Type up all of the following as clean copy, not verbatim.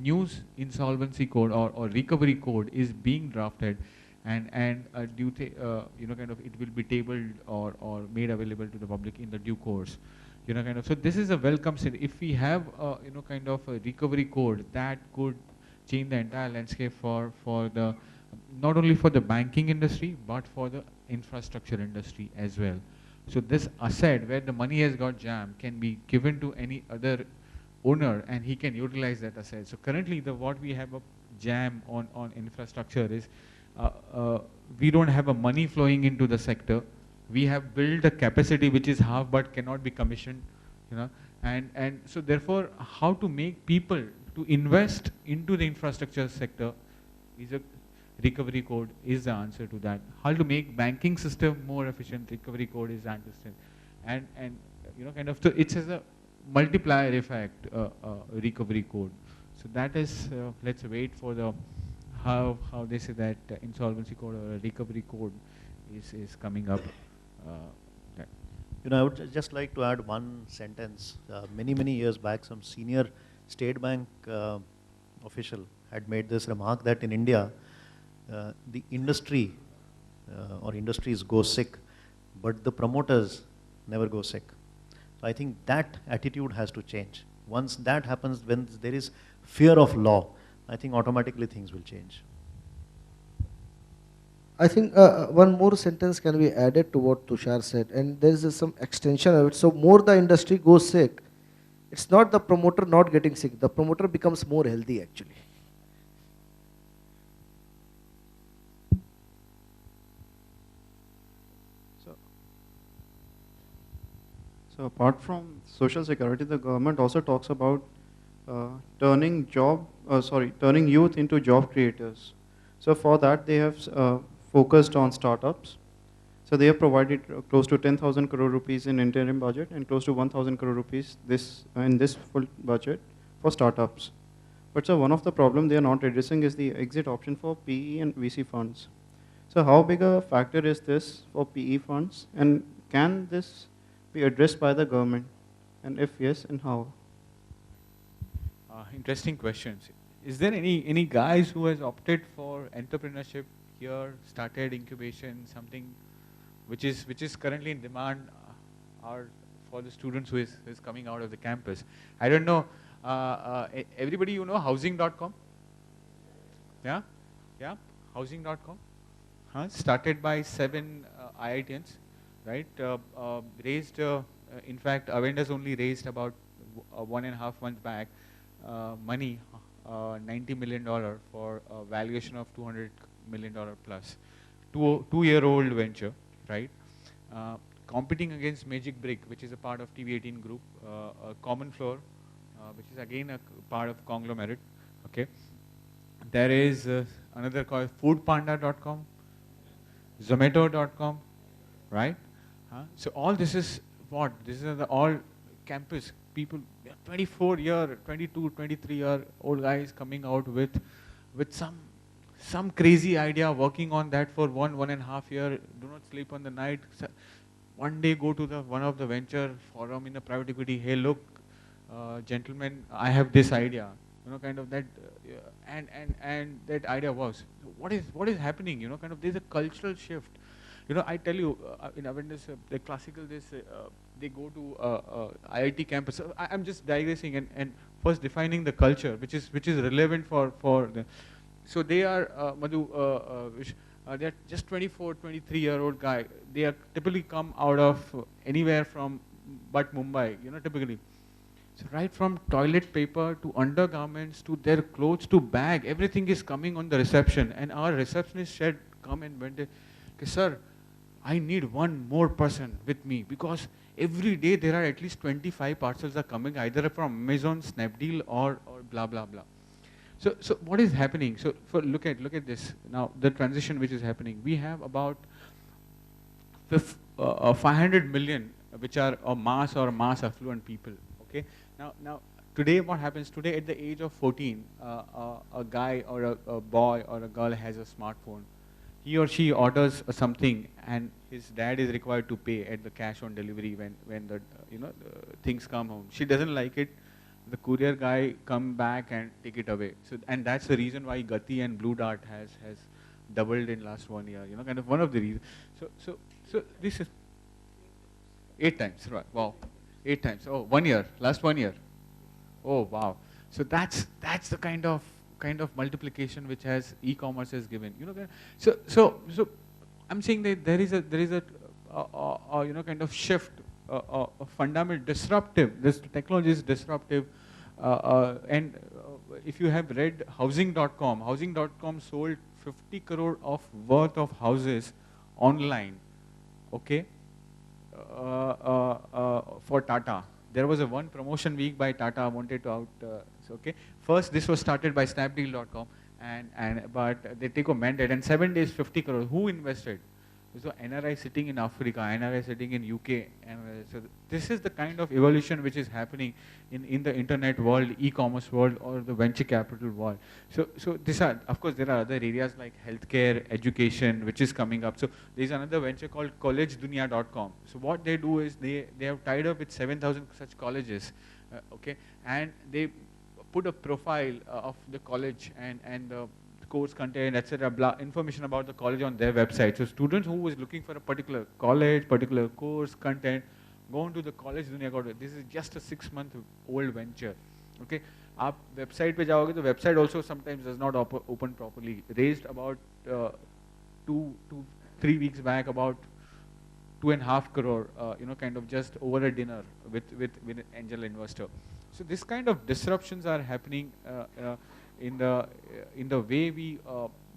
new insolvency code or recovery code is being drafted, and kind of it will be tabled or made available to the public in the due course. Kind of, so this is a welcome sign. If we have kind of a recovery code that could change the entire landscape for the not only for the banking industry but for the infrastructure industry as well. So this asset where the money has got jammed can be given to any other owner and he can utilize that asset. So currently what we have a jam on infrastructure is uh, uh, we don't have a money flowing into the sector. We have built a capacity which is half but cannot be commissioned, and so therefore how to make people to invest into the infrastructure sector is a recovery code is the answer to that. How to make banking system more efficient, recovery code is the answer. And kind of, so it's as a multiplier effect, recovery code. So that is, let's wait for the how they say that insolvency code or a recovery code is coming up. That. I would just like to add one sentence. Many years back, some senior State Bank official had made this remark that in India, the industry or industries go sick, but the promoters never go sick. So I think that attitude has to change. Once that happens, when there is fear of law, I think automatically things will change. I think one more sentence can be added to what Tushar said, and there is some extension of it. So more the industry goes sick, it's not the promoter not getting sick, the promoter becomes more healthy actually. So apart from social security, the government also talks about turning youth into job creators. So for that, they have focused on startups. So they have provided close to 10,000 crore rupees in interim budget and close to 1,000 crore rupees in this full budget for startups. But so one of the problems they are not addressing is the exit option for PE and VC funds. So how big a factor is this for PE funds, and can this be addressed by the government, and if yes, and how? Interesting questions. Is there any guys who has opted for entrepreneurship here, started incubation, something which is currently in demand, or for the students who is coming out of the campus? I don't know. Everybody housing.com? Yeah, housing.com. Started by 7 IITians, right? Raised, in fact, Avendas only raised about 1.5 months back money, $90 million for a valuation of $200 million plus. Two-year-old venture, right? Competing against Magic Brick, which is a part of TV18 group, Common Floor, which is again a part of conglomerate. Okay. There is another called foodpanda.com, zomato.com, right? So all this is what? This is all campus people, 22, 23-year-old guys coming out with some crazy idea, working on that for 1.5 years. Do not sleep on the night. One day go to one of the venture forum in the private equity. Hey, look, gentlemen, I have this idea. Kind of that, and that idea works. What is happening? Kind of there's a cultural shift. I tell you, in Avendas, the classical they go to IIT campus. So I'm just digressing and first defining the culture, which is relevant for the. So they are Madhu, they are just 24, 23-year-old guy. They are typically come out of anywhere from but Mumbai. Typically. So right from toilet paper to undergarments to their clothes to bag, everything is coming on the reception. And our receptionist said, come and went, okay, sir, I need one more person with me because every day there are at least 25 parcels are coming either from Amazon, Snapdeal or blah, blah, blah. So what is happening? So look at this. Now the transition which is happening. We have about 500 million which are mass affluent people. Okay. Now, today what happens? Today at the age of 14, a guy or a boy or a girl has a smartphone. He or she orders something, and his dad is required to pay at the cash on delivery when the the things come home. She doesn't like it. the courier guy come back and take it away. So, and that's the reason why Gati and Blue Dart has doubled in last 1 year, you know, kind of one of the reasons. So this is 8 times, right? Wow, 8 times. Oh, 1 year, last 1 year. Oh, wow. So that's the kind of multiplication which has e-commerce has given. You know, so I'm saying that there is a you know, kind of shift, a fundamental disruptive. This technology is disruptive, and if you have read housing.com sold 50 crore of worth of houses online, okay, for Tata. There was a one promotion week by Tata wanted to out, so okay. First, this was started by Snapdeal.com, but they take a mandate, and 7 days, 50 crore. Who invested? So NRI sitting in Africa, NRI sitting in UK, and so this is the kind of evolution which is happening in the internet world, e-commerce world, or the venture capital world. So these are, of course, there are other areas like healthcare, education, which is coming up. So there is another venture called collegedunia.com. So what they do is they have tied up with 7,000 such colleges, okay, and they put a profile of the college and the course content, etc., information about the college on their website. So students who is looking for a particular college, particular course content, go on to the college dunia. This is just a 6-month-old venture. Okay, आप website पे जाओगे तो website also sometimes does not open properly. Raised about 2-3 weeks back about 2.5 crore, you know, kind of just over a dinner with an angel investor. So this kind of disruptions are happening in the way we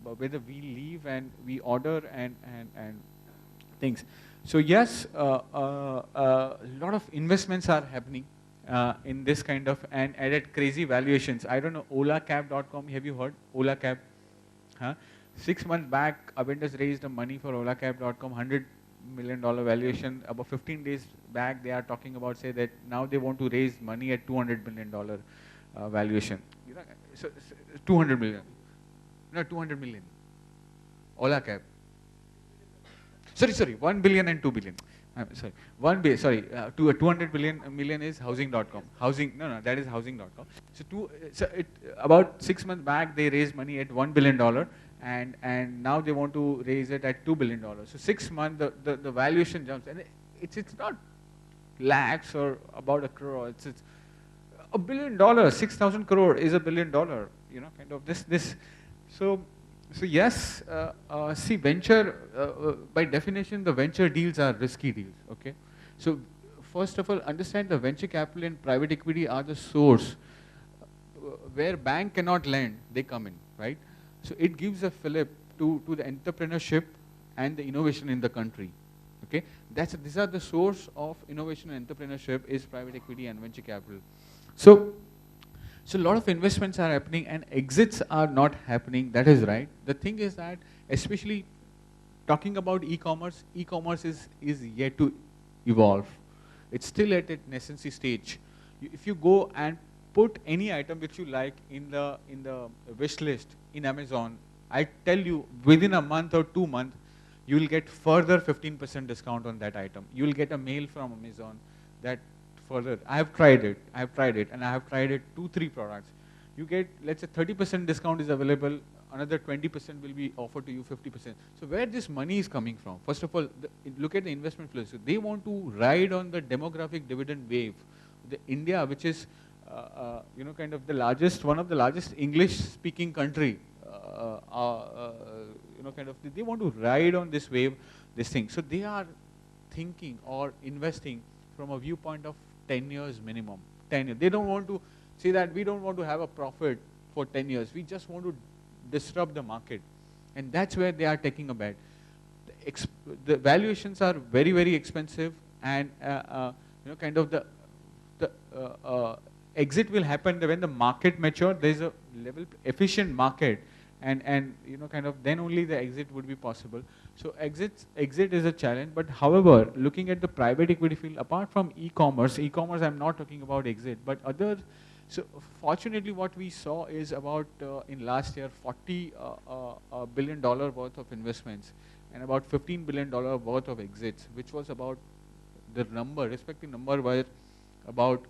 whether we live and we order and things. So yes, a lot of investments are happening in this kind of and at crazy valuations. I don't know, OlaCab.com. Have you heard OlaCab? Huh? 6 months back, Aventus raised the money for OlaCab.com, $100 million valuation. About 15 days back, they are talking about, say that now they want to raise money at $200 million valuation. You know, so 200 million. No, 200 million. OlaCab. Sorry, 1 billion and 2 billion. Sorry, 200 million is housing.com. No, that is housing.com. So about 6 months back, they raised money at $1 billion. And now they want to raise it at $2 billion. So 6 months, the valuation jumps, and it's not lakhs or about a crore. It's $1 billion. 6,000 crore is $1 billion. You know, kind of this. So yes, see, venture by definition, the venture deals are risky deals. Okay, so first of all, understand the venture capital and private equity are the source where bank cannot lend. They come in, right? So it gives a fillip to the entrepreneurship and the innovation in the country. Okay, these are the source of innovation and entrepreneurship is private equity and venture capital. So a lot of investments are happening and exits are not happening. That is right. The thing is that, especially talking about e-commerce is yet to evolve. It's still at its nascency stage. If you go and put any item which you like in the wish list in Amazon, I tell you, within a month or 2 months, you will get further 15% discount on that item. You will get a mail from Amazon that further. I have tried it, and I have tried it 2-3 products. You get, let's say 30% discount is available, another 20% will be offered to you, 50%. So where this money is coming from? First of all, look at the investment flows. So they want to ride on the demographic dividend wave. The India, which is you know, kind of the largest, one of the largest English-speaking country, you know, kind of, they want to ride on this wave, this thing. So they are thinking or investing from a viewpoint of 10 years minimum. 10 years. They don't want to say that we don't want to have a profit for 10 years. We just want to disrupt the market. And that's where they are taking a bet. The valuations are very, very expensive, and you know, kind of the exit will happen when the market matures. There is a level efficient market, and you know, kind of then only the exit would be possible. So exit is a challenge. But however, looking at the private equity field, apart from e-commerce, I'm not talking about exit, but other. So fortunately, what we saw is about in last year, $40 billion worth of investments and about $15 billion worth of exits, which was about the number, respective number were about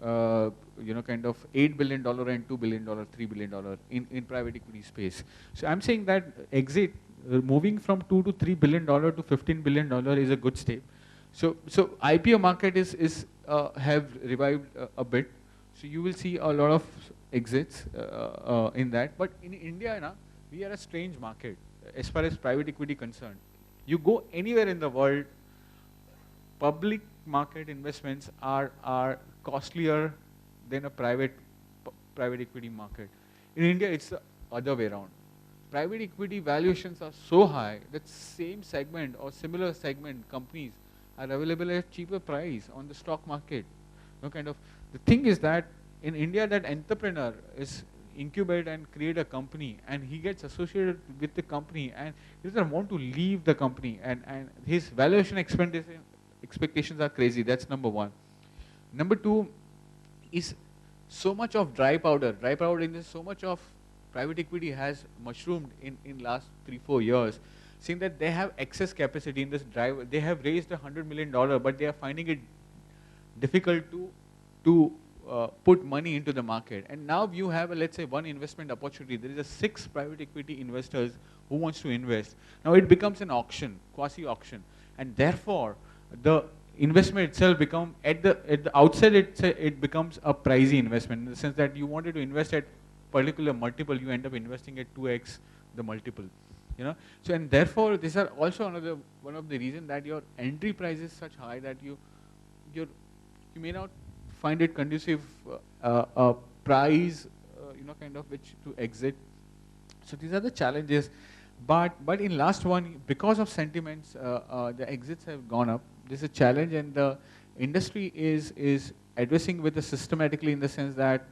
kind of $8 billion and $2 billion, $3 billion in private equity space. So I'm saying that exit, moving from $2 to $3 billion to $15 billion is a good step. So IPO market is have revived a bit. So you will see a lot of exits in that. But in India, we are a strange market as far as private equity concerned. You go anywhere in the world, public market investments are costlier than a private equity market. In India, it's the other way around. Private equity valuations are so high that same segment or similar segment companies are available at cheaper price on the stock market. The thing is that in India, that entrepreneur is incubate and create a company, and he gets associated with the company, and he doesn't want to leave the company, and his valuation expectations are crazy. That's number one. Number two is so much of dry powder. Dry powder in this, so much of private equity has mushroomed in last 3-4 years, seeing that they have excess capacity in this drive. They have raised $100 million, but they are finding it difficult to put money into the market. And now you have, let's say, one investment opportunity. There is a 6 private equity investors who wants to invest. Now it becomes an auction, quasi-auction, and therefore the investment itself become at the outset it becomes a pricey investment, in the sense that you wanted to invest at particular multiple, you end up investing at 2x the multiple. So, and therefore these are also one of the reasons that your entry price is such high that you may not find it conducive price, which to exit. So these are the challenges. But in last one, because of sentiments, the exits have gone up. This is a challenge, and the industry is addressing with it systematically, in the sense that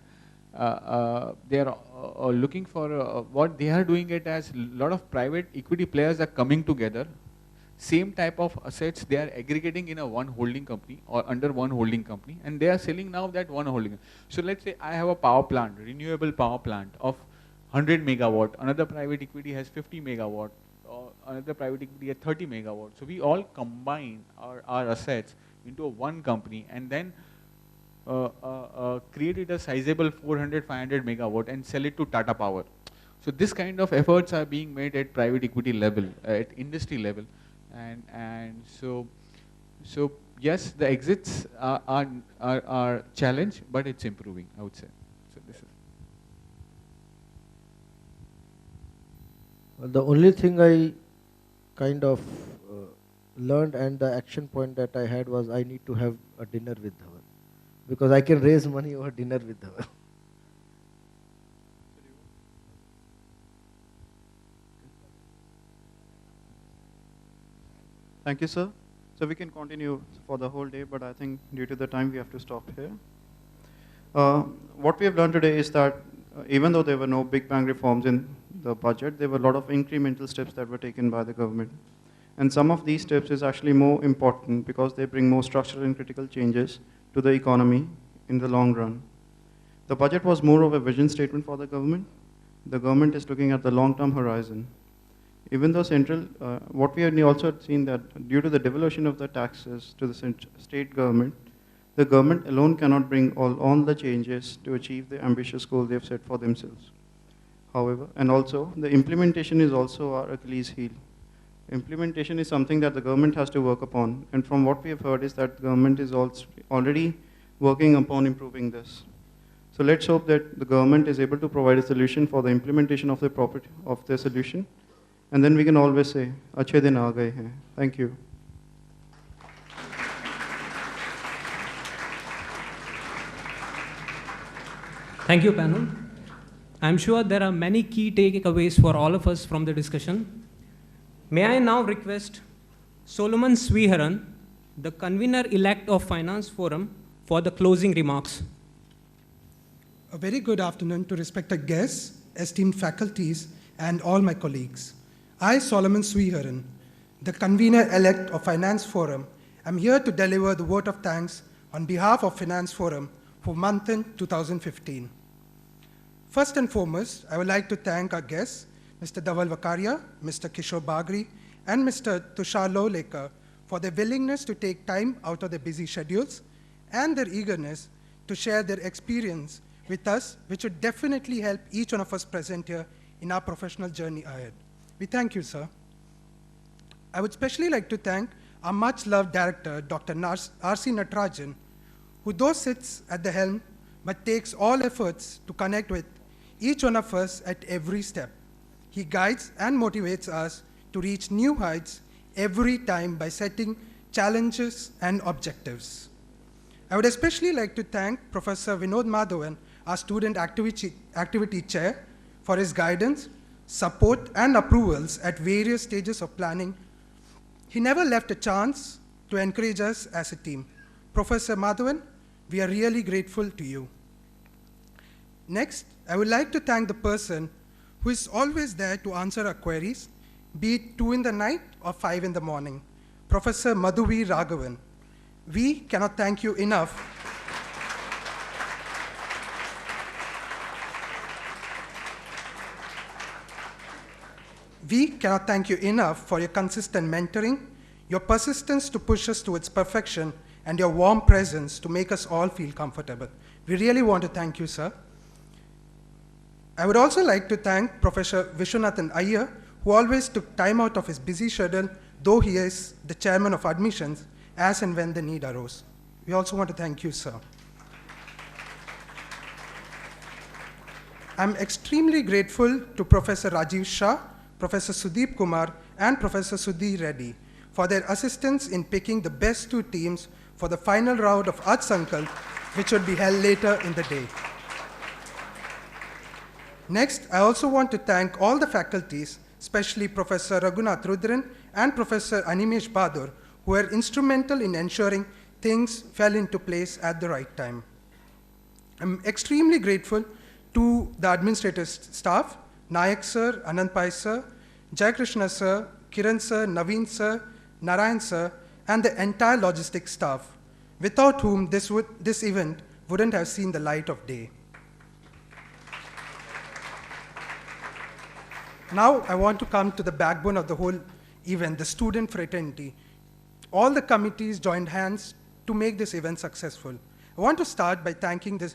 they are looking for what they are doing it as a lot of private equity players are coming together. Same type of assets they are aggregating in a one holding company or under one holding company, and they are selling now that one holding. So let's say I have a power plant, renewable power plant of 100 megawatt, another private equity has 50 megawatt, or another private equity has 30 megawatt. So we all combine our assets into a one company, and then create a sizable 400, 500 megawatt and sell it to Tata Power. So this kind of efforts are being made at private equity level, at industry level. And so yes, the exits are challenge, but it's improving, I would say. So this is. Well, the only thing I kind of learned, and the action point that I had, was I need to have a dinner with Dhawan, because I can raise money over dinner with Dhawan. Thank you, sir. So we can continue for the whole day, but I think due to the time we have to stop here. What we have learned today is that even though there were no big bang reforms in the budget, there were a lot of incremental steps that were taken by the government. And some of these steps is actually more important because they bring more structural and critical changes to the economy in the long run. The budget was more of a vision statement for the government. The government is looking at the long-term horizon. Even though what we have also seen that due to the devolution of the taxes to the state government, the government alone cannot bring all the changes to achieve the ambitious goal they have set for themselves. However, and also the implementation is also our Achilles heel. Implementation is something that the government has to work upon, and from what we have heard is that the government is also already working upon improving this. So let's hope that the government is able to provide a solution for the implementation of the solution, and then we can always say, "Achhe din aa gaye hain." Thank you. Thank you, panel. I'm sure there are many key takeaways for all of us from the discussion. May I now request Solomon Sriharan, the convener-elect of Finance Forum, for the closing remarks. A very good afternoon to respected guests, esteemed faculties, and all my colleagues. I, Solomon Sriharan, the convener-elect of Finance Forum, am here to deliver the vote of thanks on behalf of Finance Forum for month-end 2015. First and foremost, I would like to thank our guests, Mr. Dhaval Vakharia, Mr. Kishore Bagri, and Mr. Tushar Lohekar for their willingness to take time out of their busy schedules and their eagerness to share their experience with us, which would definitely help each one of us present here in our professional journey ahead. We thank you, sir. I would especially like to thank our much-loved director, Dr. R.C. Natarajan, who though sits at the helm, but takes all efforts to connect with each one of us at every step. He guides and motivates us to reach new heights every time by setting challenges and objectives. I would especially like to thank Professor Vinod Madhavan, our student activity chair, for his guidance, support, and approvals at various stages of planning. He never left a chance to encourage us as a team. Professor Madhavan, we are really grateful to you. Next, I would like to thank the person who is always there to answer our queries, be it 2 in the night or 5 in the morning, Professor Madhuvi Raghavan. We cannot thank you enough. We cannot thank you enough for your consistent mentoring, your persistence to push us towards perfection, and your warm presence to make us all feel comfortable. We really want to thank you, sir. I would also like to thank Professor Vishwanathan Iyer, who always took time out of his busy schedule, though he is the chairman of admissions, as and when the need arose. We also want to thank you, sir. I'm extremely grateful to Professor Rajiv Shah, Professor Sudeep Kumar, and Professor Sudhir Reddy for their assistance in picking the best 2 teams for the final round of Art Sankalp, which would be held later in the day. Next, I also want to thank all the faculties, especially Professor Raghunath Rudran and Professor Animesh Badur, who were instrumental in ensuring things fell into place at the right time. I'm extremely grateful to the administrative staff, Nayak sir, Anand Pai sir, Jayakrishna sir, Kiran sir, Naveen sir, Narayan sir, and the entire logistics staff, without whom this event wouldn't have seen the light of day. Now I want to come to the backbone of the whole event, the student fraternity. All the committees joined hands to make this event successful. I want to start by thanking the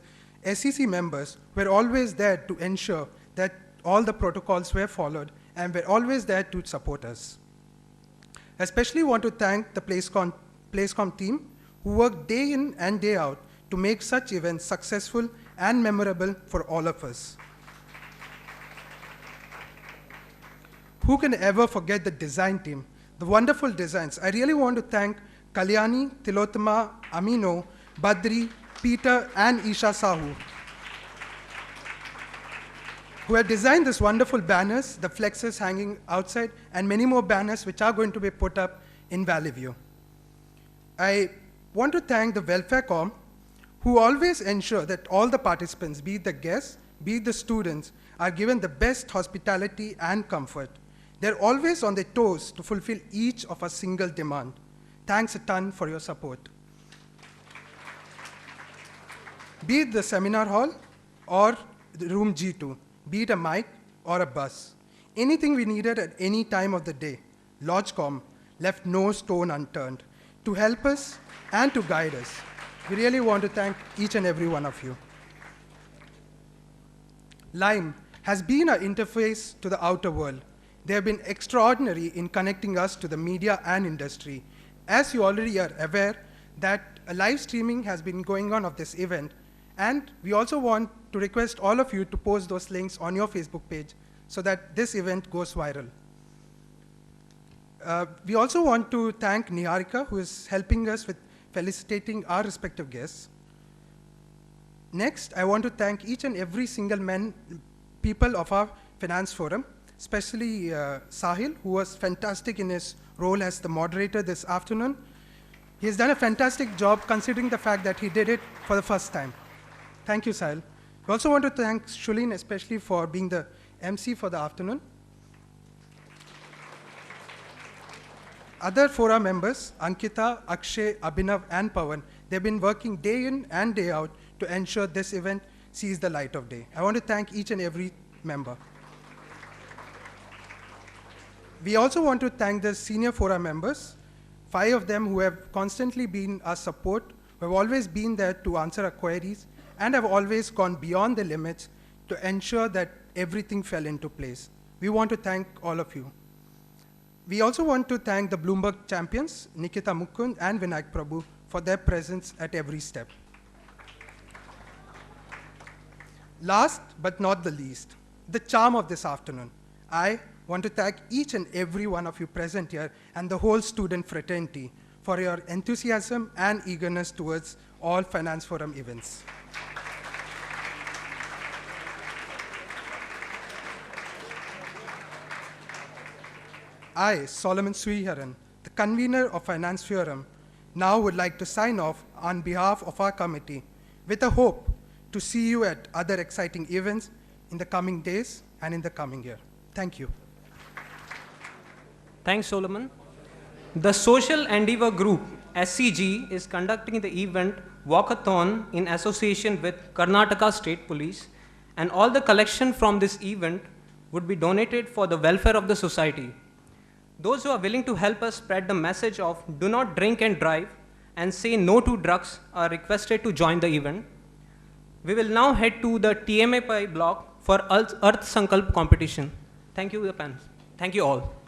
SEC members who were always there to ensure that all the protocols were followed and were always there to support us. I especially want to thank the PlaceCom team who worked day in and day out to make such events successful and memorable for all of us. Who can ever forget the design team, the wonderful designs? I really want to thank Kalyani, Tilotama, Amino, Badri, Peter, and Isha Sahu, who have designed these wonderful banners, the flexes hanging outside, and many more banners which are going to be put up in Valley View. I want to thank the Welfare Com, who always ensure that all the participants, be it the guests, be it the students, are given the best hospitality and comfort. They're always on their toes to fulfill each of our single demand. Thanks a ton for your support. Be it the seminar hall or the room G2, be it a mic or a bus, anything we needed at any time of the day, LodgeCom left no stone unturned to help us and to guide us. We really want to thank each and every one of you. Lime has been our interface to the outer world. They have been extraordinary in connecting us to the media and industry. As you already are aware that a live streaming has been going on of this event, and we also want to request all of you to post those links on your Facebook page so that this event goes viral. We also want to thank Niharika, who is helping us with felicitating our respective guests. Next, I want to thank each and every single people of our finance forum, especially Sahil, who was fantastic in his role as the moderator this afternoon. He has done a fantastic job considering the fact that he did it for the first time. Thank you, Sahil. We also want to thank Shulin especially for being the MC for the afternoon. Other fora members, Ankita, Akshay, Abhinav, and Pawan, they've been working day in and day out to ensure this event sees the light of day. I want to thank each and every member. We also want to thank the senior fora members, 5 of them who have constantly been our support, who who have always been there to answer our queries and have always gone beyond the limits to ensure that everything fell into place. We want to thank all of you. We also want to thank the Bloomberg champions, Nikita Mukund and Vinayak Prabhu, for their presence at every step. Last but not the least, the charm of this afternoon. I want to thank each and every one of you present here and the whole student fraternity for your enthusiasm and eagerness towards all Finance Forum events. I, Solomon Sriharan, the convener of Finance Forum, now would like to sign off on behalf of our committee with a hope to see you at other exciting events in the coming days and in the coming year. Thank you. Thanks, Solomon. The Social Endeavor Group, SCG, is conducting the event Walkathon in association with Karnataka State Police, and all the collection from this event would be donated for the welfare of the society. Those who are willing to help us spread the message of do not drink and drive and say no to drugs are requested to join the event. We will now head to the TMA block for Earth Sankalp competition. Thank you, the panel. Thank you all.